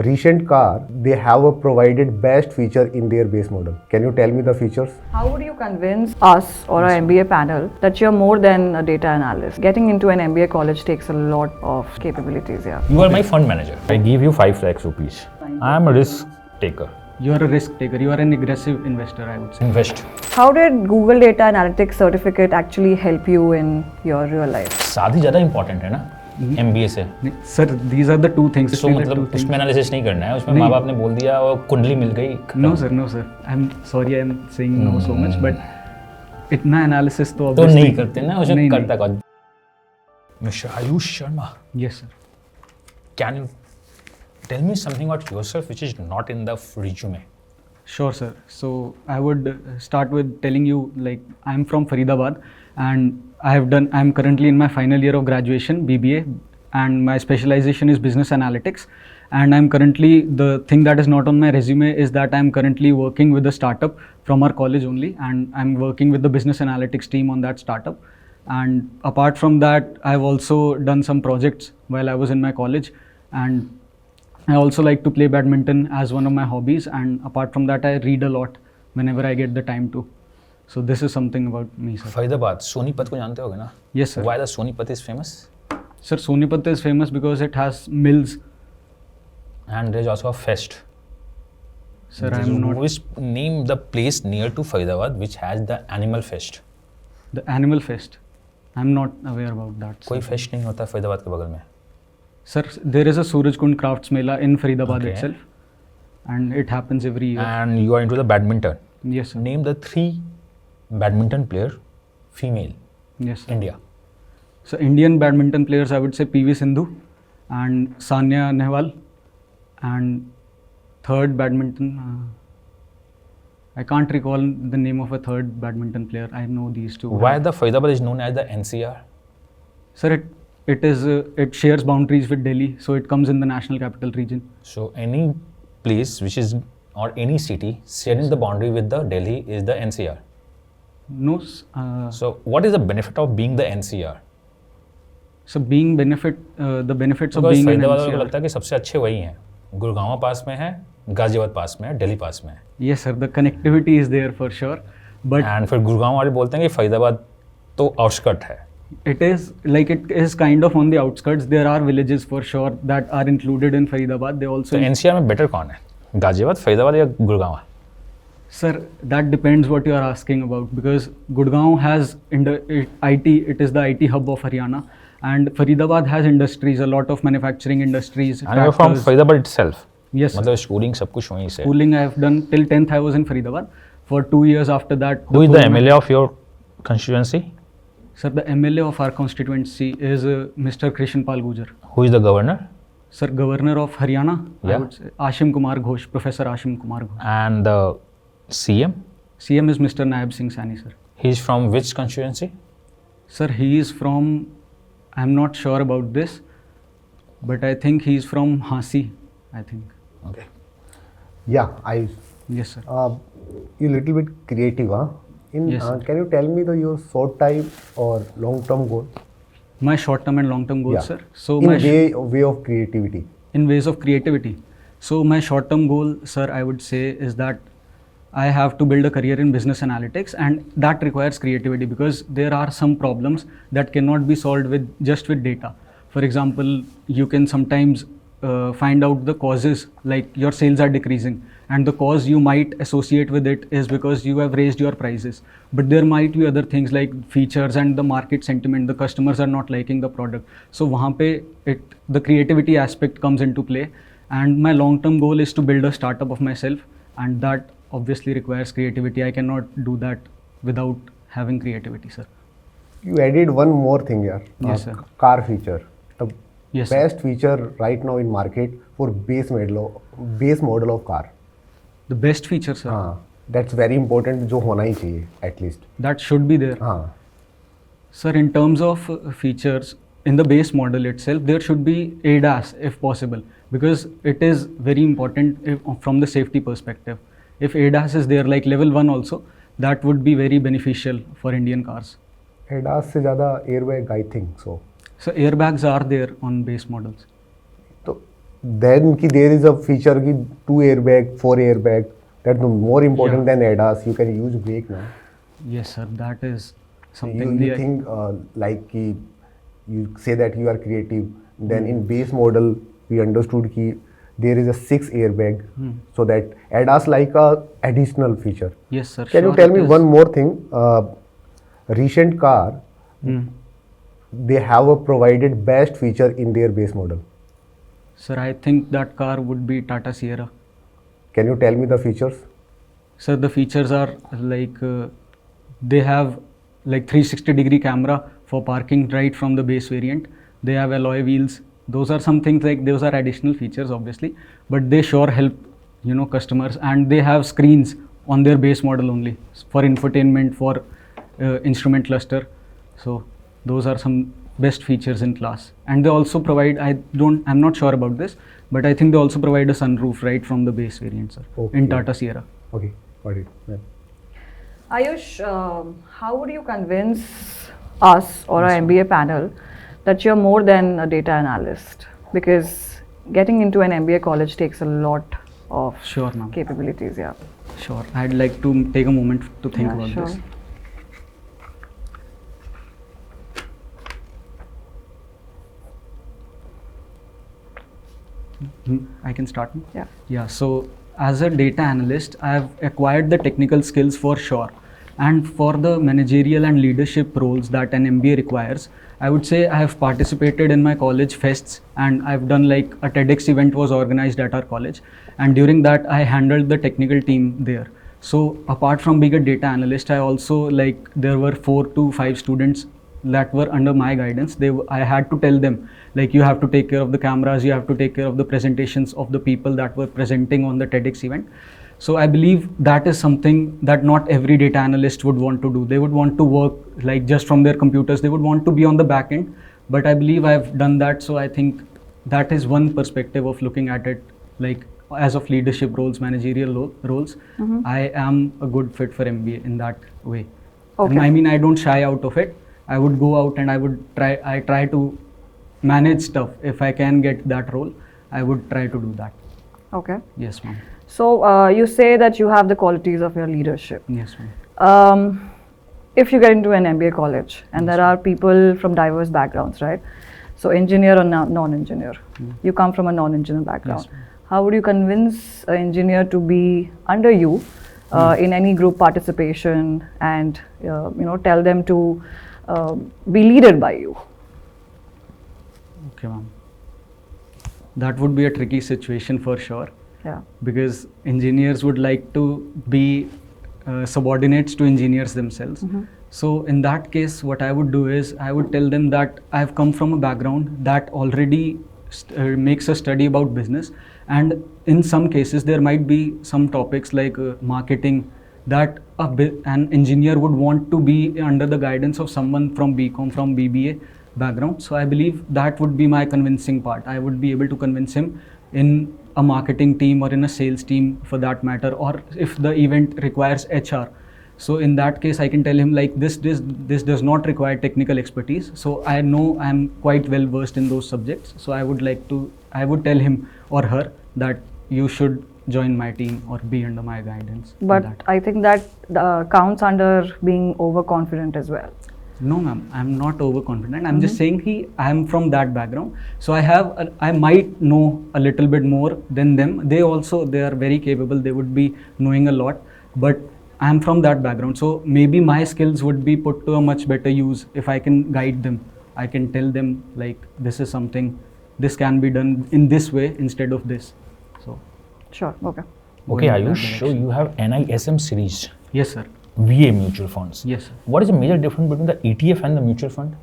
recent car, they have a provided best feature in their base model. Can you tell me the features? How would you convince us or our MBA panel that you're more than a data analyst? Getting into an MBA college takes a lot of capabilities, yeah. You are my fund manager. I give you 5 lakhs rupees. I am a risk taker. You are a risk taker. You are an aggressive investor, I would say. Invest. How did Google Data Analytics certificate actually help you in your real life? शादी ज़्यादा important है ना MBA से. Sir, these are the two things. So मतलब उसमें analysis नहीं करना है, उसमें माँ बाप ने बोल दिया और कुंडली मिल गई. No sir. I'm sorry, I'm saying no so much, but इतना एनालिसिस तो तो नहीं करते ना, उसमें करता कौन? Mr. Ayush Sharma. Yes sir. Can you tell me something about yourself which is not in the resume? Sure sir. So I would start with telling you, like, I'm from Faridabad and I'm currently in my final year of graduation, BBA, and my specialization is business analytics. And I'm currently, the thing that is not on my resume is that I'm currently working with a startup from our college only, and I'm working with the business analytics team on that startup. And apart from that, I've also done some projects while I was in my college, and I also like to play badminton as one of my hobbies, and apart from that, I read a lot whenever I get the time to. So this is something about me, sir. Faridabad Sonipat को जानते होगे ना? Yes sir. Why the Sonipat is famous? Sir, Sonipat is famous because it has mills. And there is also a fest. Sir, I'm not. Which name the place near to Faridabad which has the animal fest? The animal fest. I'm not aware about that. कोई Sir. Fest नहीं होता फरीदाबाद के बगल में. Sir, there is a Suraj Kund Crafts Mela in Faridabad Okay. itself, and it happens every year. And you are into the badminton. Yes sir. Name the 3 badminton player, female, Yes sir. India. So Indian badminton players, I would say PV Sindhu and Sania Nehwal, and third badminton. I can't recall the name of a third badminton player. I know these two. Why the Faridabad is known as the NCR? Sir, it shares boundaries with Delhi, so it comes in the national capital region. So any place which is or any city sharing the boundary with the Delhi is the NCR. No. So what is the benefit of being the NCR? So being the benefits of Because being an Faridabad को NCR. लगता है कि सबसे अच्छे वही हैं. गुड़गांव पास में है, गाजियाबाद पास में है, दिल्ली पास में है. Yes sir, the connectivity is there for sure, but and फिर गुड़गांव वाले बोलते हैं कि फरीदाबाद तो आउटस्कर्ट है. it is kind of on the outskirts. There are villages for sure that are included in Faridabad. They तो also. NCR में better कौन है? गाजियाबाद, फरीदाबाद या Gurgaon? Sir, that depends what you are asking about, because Gurgaon has IT. It is the IT hub of Haryana, and Faridabad has industries, a lot of manufacturing industries. And you are from tractors. Faridabad itself. Yes sir. मतलब schooling सब कुछ वहीं से. Schooling I have done till 10th. I was in Faridabad. For 2 years after that. Who is the MLA of your constituency? Sir, the MLA of our constituency is Mr. Krishnpal Gujar. Who is the governor? Sir, Governor of Haryana, I Yeah. would say 𝐒𝐲𝐿𝐴𝐻, Professor 𝐒𝐲𝐿𝐴𝐻. And the CM? CM is Mr. Naib Singh Sani, sir. He is from which constituency? Sir, he is from, I'm not sure about this, but I think he is from Hasi, I think. Okay. Yeah, Yes, sir. you little bit creative, huh? Yes, sir. Can you tell me your short time or long term goal? My short-term and long-term goals, Yeah. sir. So In my way of creativity. in ways of creativity. So my short-term goal, sir, I would say is that I have to build a career in business analytics, and that requires creativity because there are some problems that cannot be solved with just with data. For example, you can sometimes find out the causes, like your sales are decreasing, and the cause you might associate with it is because you have raised your prices. But there might be other things like features and the market sentiment. The customers are not liking the product. So वहाँ पे the creativity aspect comes into play. And my long-term goal is to build a startup of myself, and that obviously requires creativity. I cannot do that without having creativity, sir. You added one more thing here. Yes, sir. Car feature. The Yes, sir. best feature right now in market for base model of car. The best feature, sir. हाँ, that's very important. जो होना ही चाहिए at least. That should be there. हाँ. Sir, in terms of features, in the base model itself, there should be ADAS if possible, because it is very important from the safety perspective. If ADAS is there, like level 1 also, that would be very beneficial for Indian cars. ADAS से ज़्यादा airbag I think so. So airbags are there on base models. तो then there is a feature ki 2 airbag, 4 airbag. That's more important than ADAS. You can use brake now. Yes, sir. That is You, something. you think like ki you say that you are creative. Then in base model we understood ki there is a 6 airbag, so that ADAS like a additional feature. Yes, sir. Can you sure tell it me is. one more thing? Recent car, they have a provided best feature in their base model. Sir, I think that car would be Tata Sierra. Can you tell me the features? Sir, the features are like they have like 360-degree camera for parking right from the base variant. They have alloy wheels. Those are some things like those are additional features, obviously, but they sure help customers. And they have screens on their base model only for infotainment, for instrument cluster. So those are some best features in class. And they also provide, I'm not sure about this, but I think they also provide a sunroof right from the base variant, sir, in Okay. Tata Sierra. Okay, got it. Yeah. Ayush, how would you convince us or our MBA panel that you're more than a data analyst? Because getting into an MBA college takes a lot of Sure, ma'am. capabilities, yeah. Sure. I'd like to take a moment to think Yeah, about sure. this. I can start. Yeah. Yeah, so as a data analyst, I have acquired the technical skills for sure. And for the managerial and leadership roles that an MBA requires, I would say I have participated in my college fests, and I've done like a TEDx event was organized at our college. And during that, I handled the technical team there. So apart from being a data analyst, I also there were 4 to 5 students that were under my guidance. I had to tell them like, you have to take care of the cameras, you have to take care of the presentations of the people that were presenting on the TEDx event. So I believe that is something that not every data analyst would want to do. They would want to work like just from their computers. They would want to be on the back end. But I believe I've done that. So I think that is one perspective of looking at it, like as of leadership roles, managerial roles. I am a good fit for MBA in that way. Okay. And I mean, I don't shy out of it. I would go out and I try to manage stuff. If I can get that role, I would try to do that. Okay. Yes, ma'am. So you say that you have the qualities of your leadership. Yes, ma'am. If you get into an MBA college and there are people from diverse backgrounds, right? So engineer or non-engineer. You come from a non-engineer background. Yes, ma'am. How would you convince an engineer to be under you in any group participation and tell them to be leaded by you? Okay, ma'am. That would be a tricky situation for sure. Yeah. Because engineers would like to be subordinates to engineers themselves. So in that case, what I would do is I would tell them that I've come from a background that already makes a study about business, and in some cases there might be some topics like marketing that an engineer would want to be under the guidance of someone from BCom, from BBA background. So I believe that would be my convincing part. I would be able to convince him in a marketing team or in a sales team for that matter, or if the event requires HR. So in that case, I can tell him like this does not require technical expertise. So I know I'm quite well versed in those subjects. So I would tell him or her that you should join my team or be under my guidance. in But that. I think that counts under being overconfident as well. No, ma'am, I'm not overconfident. I'm just saying I'm from that background. So I might know a little bit more than them. They are very capable. They would be knowing a lot, but I'm from that background. So maybe my skills would be put to a much better use if I can guide them. I can tell them like, this is something, this can be done in this way instead of this. So. Sure. Okay. Okay, going in that Ayush, so direction. you have NISM series, Yes, sir. VA mutual funds. Yes, sir. What is the major difference between the ETF and the mutual fund?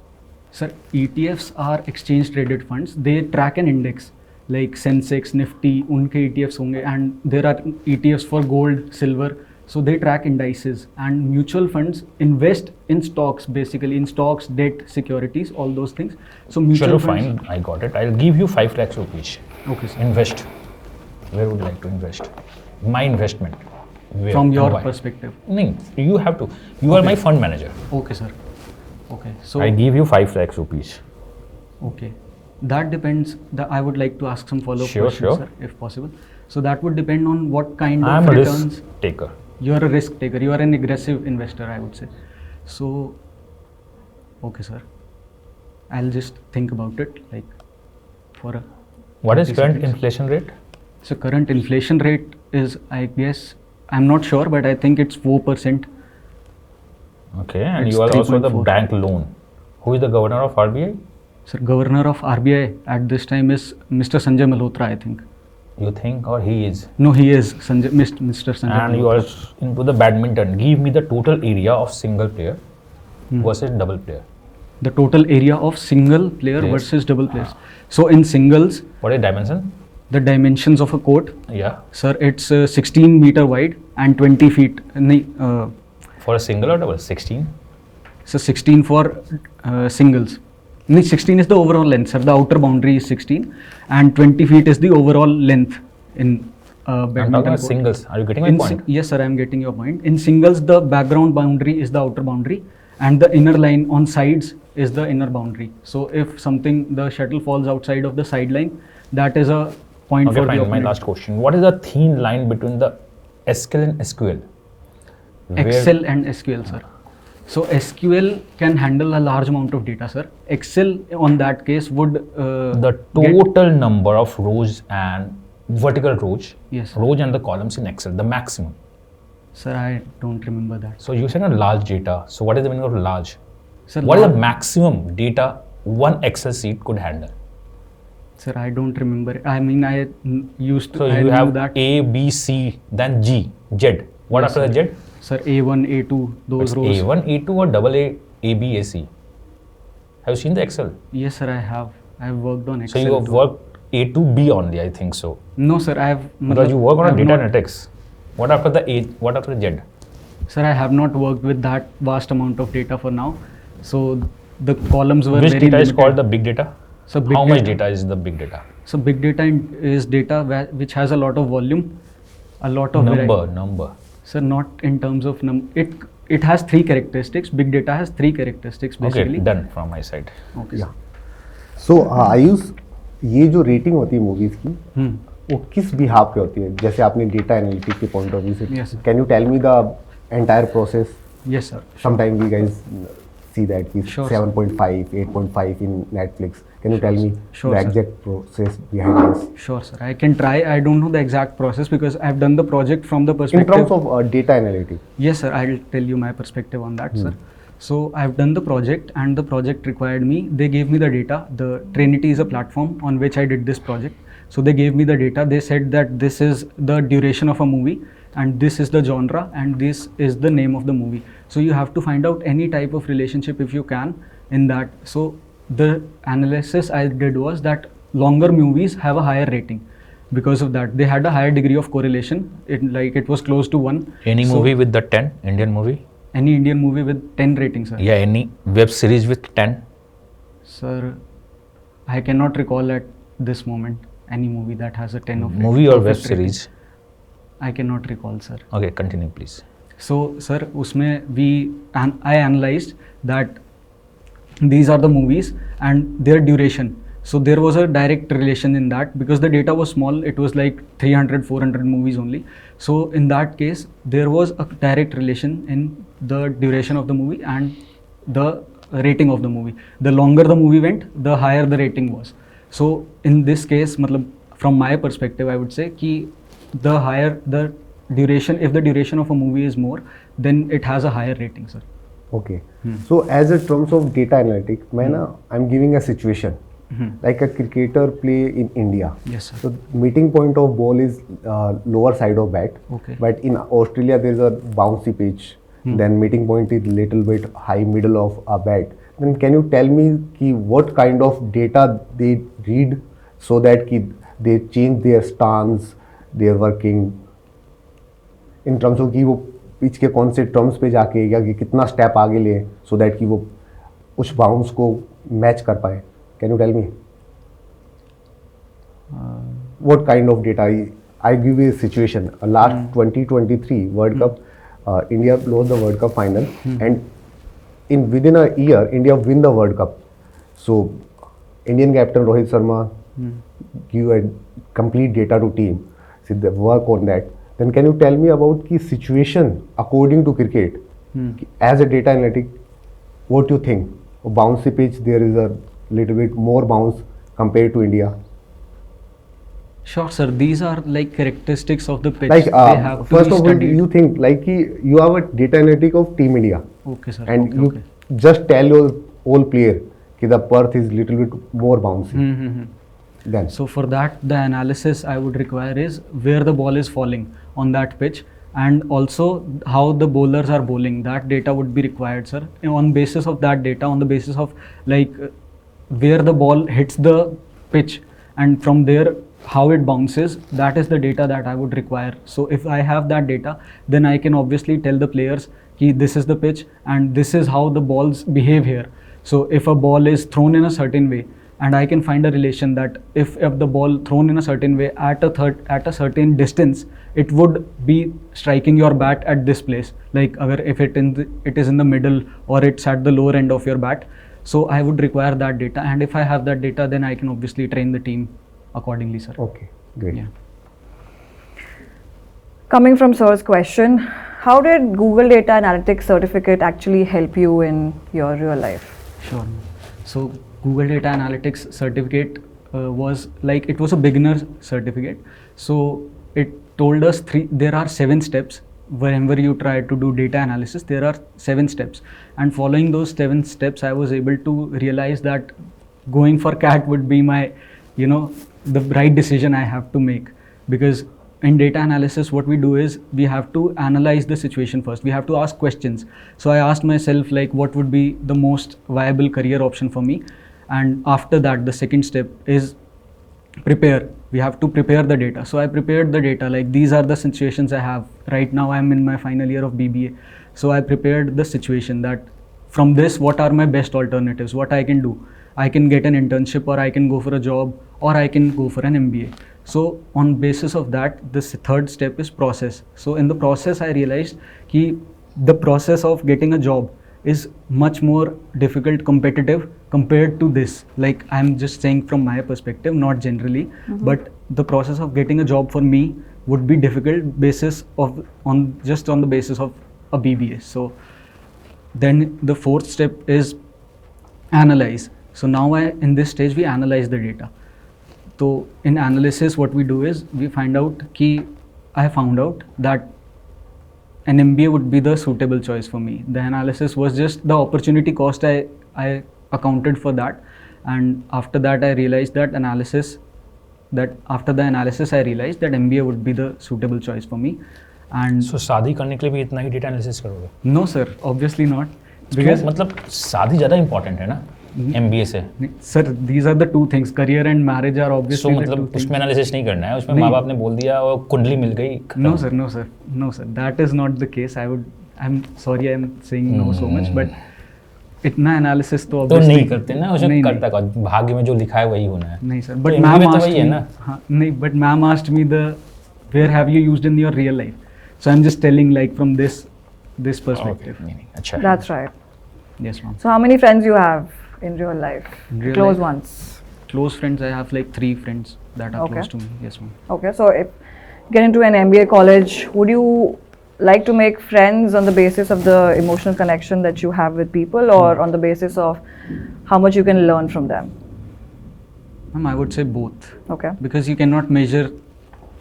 Sir, ETFs are exchange traded funds. They track an index like Sensex, Nifty, unke ETFs honge, and there are ETFs for gold, silver. So they track indices, and mutual funds invest in stocks, basically in stocks, debt, securities, all those things. So mutual Chalo, funds. fine, I got it. I'll give you 5 lakhs rupees. Okay, sir. Invest. Where would you like to invest? My investment. Where From and your why? perspective. No, you have to. You are my fund manager. Okay, sir. Okay. So I give you 5 lakhs rupees. okay. That depends. I would like to ask some follow-up Sure, questions, sure. sir, if possible. So that would depend on what kind I'm of a returns. risk taker. You are a risk taker. You are an aggressive investor, I would say. So, okay, sir. I'll just think about it, like, for a. What is 30 current seconds. inflation rate? So current inflation rate is, I guess, I'm not sure, but I think it's 4%. Okay, and It's you are also the 3.4. bank loan. Who is the governor of RBI? Sir, governor of RBI at this time is Mr. Sanjay Malhotra, I think. You think, or he is? No, he is Mr. Sanjay And you Malhotra. are into the badminton. Give me the total area of single player versus double player. The total area of single player Yes. versus double players. So in singles, What is dimension? the dimensions of a court, Yeah. sir, it's 16 meter wide and 20 feet. For a single or double? 16? So 16 for singles. 16 is the overall length, sir. The outer boundary is 16 and 20 feet is the overall length in I'm talking badminton about court. singles. Are you getting my In point? yes, sir, I am getting your point. In singles, the background boundary is the outer boundary and the inner line on sides is the inner boundary. So if the shuttle falls outside of the sideline, that is a point Okay, for the fine. My opponent. last question. What is the thin line between the SQL and SQL? Where- Excel and SQL, sir. So SQL can handle a large amount of data, sir. Excel, on that case, would the get- total number of rows and vertical rows, Yes. rows and the columns in Excel, the maximum. Sir, I don't remember that. So you said a large data. So what is the meaning of large? Sir, What is the maximum data one Excel sheet could handle? Sir, I don't remember. I mean, I used to. So I you knew have that. A, B, C, then G, Z. What Yes, after the Z? Sir, A1, A2, those It's rows. A1, A2 or double A, B, A, C. Have you seen the Excel? Yes, sir, I have. I have worked on So Excel. you have too. worked A to B only, I think so. No, sir, I have. Because you work I on have data not- analytics. What after the A, what after the Z? Sir, I have not worked with that vast amount of data for now. So the columns were Which very data is limited. called the big data? So big How much data is the big data? So big data is data which has a lot of volume, a lot of Number. Sir, not in terms of It has three characteristics. Big data has three characteristics basically. Okay, done from my side. Okay. Yeah. So Ayush, ये जो rating होती है movies की, वो किस behalf पे होती है? जैसे आपने डेटा एनालिटिक्स के पॉइंट ऑफ व्यू से, Yes, sir. Can you tell me the entire process? Yes, sir. Sometime we guys see that is Sure, sir. 7.5, 8.5 in Netflix. Can you tell me Sure, the sir. exact process behind this? Sure, sir. I can try. I don't know the exact process because I've done the project from the In perspective. terms of data analytics. Yes, sir. I'll tell you my perspective on that, sir. So I've done the project, and the project required me. They gave me the data. The Trinity is a platform on which I did this project. So they gave me the data. They said that this is the duration of a movie, and this is the genre, and this is the name of the movie. So you have to find out any type of relationship if you can in that. So the analysis I did was that longer movies have a higher rating. Because of that, they had a higher degree of correlation. It was close to 1. Any So movie with the 10, Indian movie? any Indian movie with 10 ratings, sir. Yeah, any web series with 10? Sir, I cannot recall at this moment any movie that has a 10 of Movie or web perfect rating. series? I cannot recall, sir. Okay, continue please. So, sir, I analyzed that these are the movies and their duration. So there was a direct relation in that because the data was small. It was like 300, 400 movies only. So in that case, there was a direct relation in the duration of the movie and the rating of the movie. The longer the movie went, the higher the rating was. So in this case, from my perspective, I would say कि the higher the duration, if the duration of a movie is more, then it has a higher rating, sir. Okay. So as a terms of data analytics, I'm giving a situation. Like a cricketer play in India. Yes, sir. So meeting point of ball is lower side of bat. Okay. But in Australia there is a bouncy pitch. Then meeting point is little bit high middle of a bat. Then can you tell me what kind of data they read so that they change their stance, their working in terms of कि वो pitch के कौन से terms पे जाके या कि कितना स्टेप आगे ले so that कि वो उस बाउंस को मैच कर पाए? Can you tell me? What kind of data? I give you a situation. Last 2023 World Cup, India lost the World Cup final, and within a year, India win the World Cup. So Indian captain Rohit Sharma give a complete data to team, so they work on that. Then can you tell me about the situation according to cricket? As a data analytic, what do you think? A bouncy pitch, there is a little bit more bounce compared to India. Sure, sir. These are like characteristics of the pitch. Like they have to first be of all, studied. you think like you are a data analytic of Team India, Okay, sir. and okay, you okay. just tell your whole player that the Perth is little bit more bouncy. Then So for that, the analysis I would require is where the ball is falling on that pitch, and also how the bowlers are bowling. That data would be required, sir. And on basis of that data, on the basis of like where the ball hits the pitch, and from there how it bounces, that is the data that I would require. So if I have that data, then I can obviously tell the players ki this is the pitch and this is how the balls behave here. So if a ball is thrown in a certain way, and I can find a relation that if the ball thrown in a certain way at a certain distance, it would be striking your bat at this place. Like if it is in the middle or it's at the lower end of your bat. So I would require that data, and if I have that data, then I can obviously train the team accordingly, sir. okay, great. Yeah. Coming from sir's question, how did Google Data Analytics certificate actually help you in your real life? Sure. So Google Data Analytics certificate was like, it was a beginner certificate. So it told us there are 7 steps. Whenever you try to do data analysis, there are 7 steps. And following those 7 steps, I was able to realize that going for CAT would be my, the right decision I have to make. Because in data analysis, what we do is we have to analyze the situation first. We have to ask questions. So I asked myself, like, what would be the most viable career option for me? And after that, the second step is prepare. We have to prepare the data. So I prepared the data, like these are the situations I have. Right now I'm in my final year of BBA. So I prepared the situation that from this, what are my best alternatives? What I can do? I can get an internship, or I can go for a job, or I can go for an MBA. So on basis of that, this third step is process. So in the process, I realized that the process of getting a job is much more difficult, competitive compared to this. Like, I'm just saying from my perspective, not generally, but the process of getting a job for me would be difficult on the basis of a BBA. So then the fourth step is analyze. So now in this stage, we analyze the data. So in analysis, what we do is we find out I found out that an MBA would be the suitable choice for me. The analysis was just the opportunity cost. I accounted for that, and after that I realized that after the analysis I realized that MBA would be the suitable choice for me. And so शादी करने के लिए भी इतना ही data analysis करोगे? No sir, obviously not. Because मतलब शादी ज़्यादा इम्पोर्टेंट है ना MBA से? Sir, these are the two things. Career and marriage are obviously so, the two मतलब things. उसमें एनालिसिस नहीं करना है, उसमें माँ बाप ने बोल दिया और कुंडली मिल गई. No sir, that is not the case. I'm sorry, I'm saying no so much, but इतना एनालिसिस तो obviously नहीं करते ना, उसमें करता का भाग्य में जो लिखा है वही होना है. नहीं sir, but ma'am asked me, हाँ नहीं, but ma'am asked me where have you used in your real life? So I'm just telling like from this perspective. नहीं, अच्छा. That's right. Yes, ma'am. So how many friends you have in real life? In real Close life? ones. Close friends, I have like 3 friends that are Okay. close to me. Yes, ma'am. Okay, so if you get into an MBA college, would you like to make friends on the basis of the emotional connection that you have with people, or on the basis of how much you can learn from them? Ma'am, I would say both. Okay. Because you cannot measure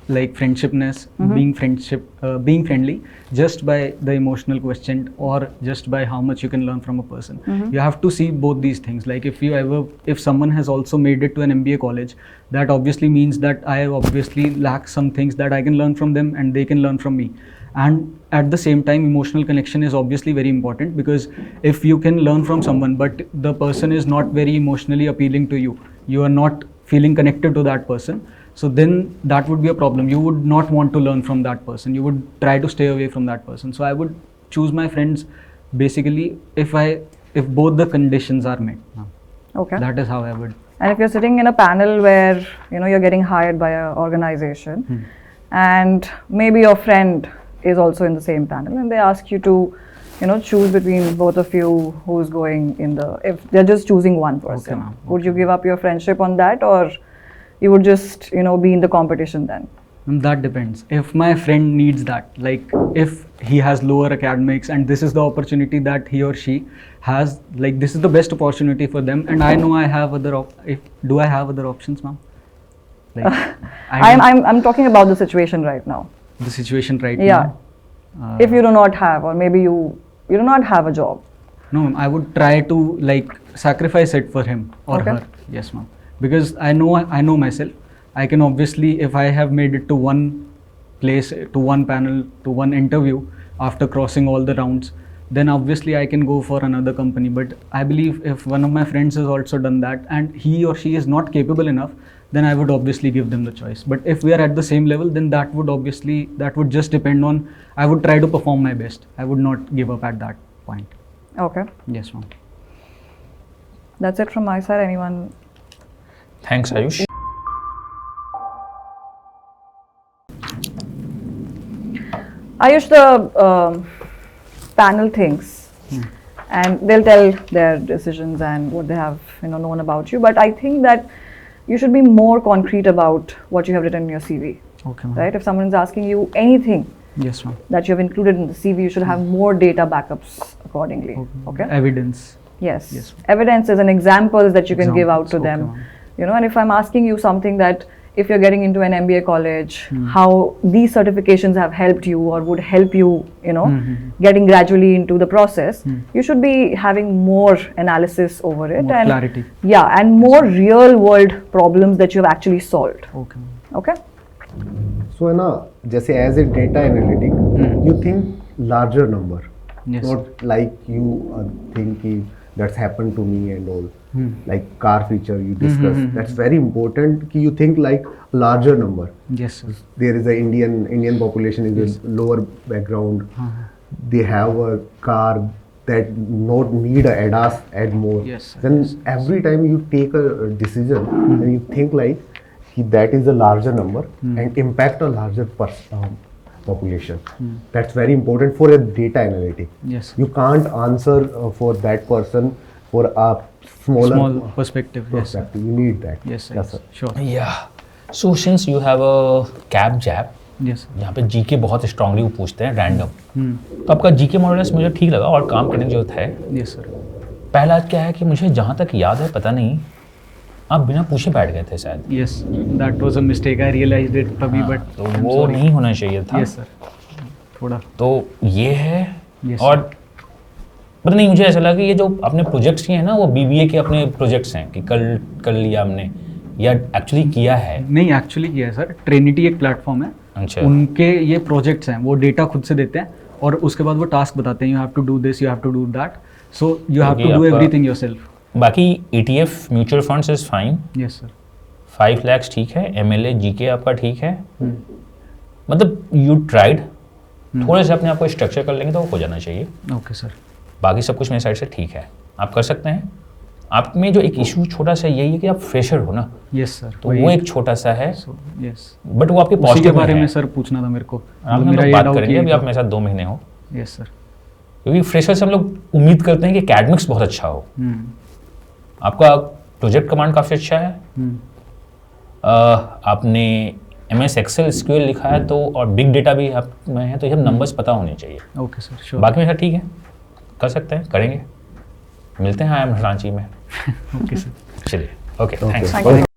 like friendshipness, being friendly just by the emotional quotient or just by how much you can learn from a person. You have to see both these things. Like if someone has also made it to an MBA college, that obviously means that I obviously lack some things that I can learn from them and they can learn from me. And at the same time, emotional connection is obviously very important, because if you can learn from someone but the person is not very emotionally appealing to you, you are not feeling connected to that person, so then that would be a problem. You would not want to learn from that person. You would try to stay away from that person. So I would choose my friends basically if both the conditions are met. Okay. That is how I would. And if you're sitting in a panel where you're getting hired by an organization, and maybe your friend is also in the same panel, and they ask you to choose between both of you who's going in the, if they're just choosing one person, ma'am. would you give up your friendship on that, or you would just, be in the competition then? That depends. If my friend needs that, like if he has lower academics and this is the opportunity that he or she has, like this is the best opportunity for them, and I know I have other do I have other options, ma'am? Like I'm talking about the situation right now. the situation right Yeah. now. If you do not have, or maybe you do not have a job. No, ma'am, I would try to like sacrifice it for him or Okay. her. Yes, ma'am. Because I know myself. I can obviously, if I have made it to one place, to one panel, to one interview after crossing all the rounds, then obviously I can go for another company. But I believe if one of my friends has also done that and he or she is not capable enough, then I would obviously give them the choice. But if we are at the same level, then that would just depend on, I would try to perform my best. I would not give up at that point. Okay. Yes, ma'am. That's it from my side. Anyone? Thanks, Ayush. Ayush, the panel thinks, and they'll tell their decisions and what they have known about you. But I think that you should be more concrete about what you have written in your CV. Okay, ma'am. Right? If someone is asking you anything Yes, ma'am. that you have included in the CV, you should have more data backups accordingly. Okay? Evidence. Yes. Yes. Evidences and examples that you can give out to Examples, them. okay, And if I'm asking you something that if you're getting into an MBA college, how these certifications have helped you or would help you, getting gradually into the process, you should be having more analysis over it More and clarity. Yeah, and more real world problems that you have actually solved. Okay, ma'am. Okay? So है ना, जैसे as a data analytic, you think larger number, Yes. not like you think कि that's happened to me and all. Like car feature you discussed, that's very important कि you think like larger number. Yes, sir. There is a Indian population is a lower background. They have a car that not need a ADAS add more. Yes, sir. Then every time you take a decision, then you think like that is a larger number and impact a larger population. That's very important for a data analytic. Yes. You can't answer for that person for a Small perspective. Yes, sir. perspective. You need that. Yes, sir. Yes, sir. Sure. Yeah. So since you have a CAP JAP, Yes, sir. यहाँ पे GK बहुत strongly वो पूछते हैं random, तो आपका GK models मुझे ठीक लगा और काम करने की जरूरत है। Yes, sir. पहला क्या है कि मुझे जहाँ तक याद है, पता नहीं आप बिना पूछे बैठ गए थे शायद। Yes, that was a mistake. I realized it तभी, but तो I'm वो sorry. नहीं होना चाहिए था। Yes, sir. थोड़ा. तो ये है। Yes, और पता नहीं, मुझे ऐसा लगा कि ये जो आपने प्रोजेक्ट्स किए हैं ना, वो बीबीए के अपने प्रोजेक्ट्स हैं कि कल लिया हमने या एक्चुअली किया है। नहीं, एक्चुअली किया है सर। ट्रिनिटी एक प्लेटफॉर्म है। अच्छा। उनके ये प्रोजेक्ट्स हैं, वो डेटा खुद से देते हैं और उसके बाद वो टास्क बताते हैं, you have to do this, you have to do that, so you have to do everything yourself. बाकी ETF mutual funds is fine. Yes sir. 5 lakh ठीक है। MLA GK आपका ठीक है। मतलब यू ट्राइड, थोड़े से अपने आप को स्ट्रक्चर कर लेंगे तो हो जाना चाहिए। Okay sir. बाकी सब कुछ मेरे साइड से ठीक है, आप कर सकते हैं। आप में जो एक इशू छोटा सा यही है कि आप फ्रेशर हो ना। Yes sir. तो वो एक छोटा सा है, यस, बट वो आपके उसी के पॉजिटिव बारे में है। सर पूछना था मेरे को। आप हम लोग बात करेंगे, अभी आप मेरे साथ 2 महीने हो। Yes sir. क्योंकि फ्रेशर से हम लोग उम्मीद करते हैं कि एकेडमिक्स बहुत अच्छा हो। आपका प्रोजेक्ट कमांड काफ़ी अच्छा है। आपने MS Excel SQL लिखा है, तो और बिग डेटा भी आप में है, तो ये नंबर्स पता होने चाहिए। Okay sir, sure. बाकी में सर ठीक है, कर सकते हैं, करेंगे, मिलते हैं IIM रांची में। Okay sir. चलिए, ओके, थैंक्स। Thank you.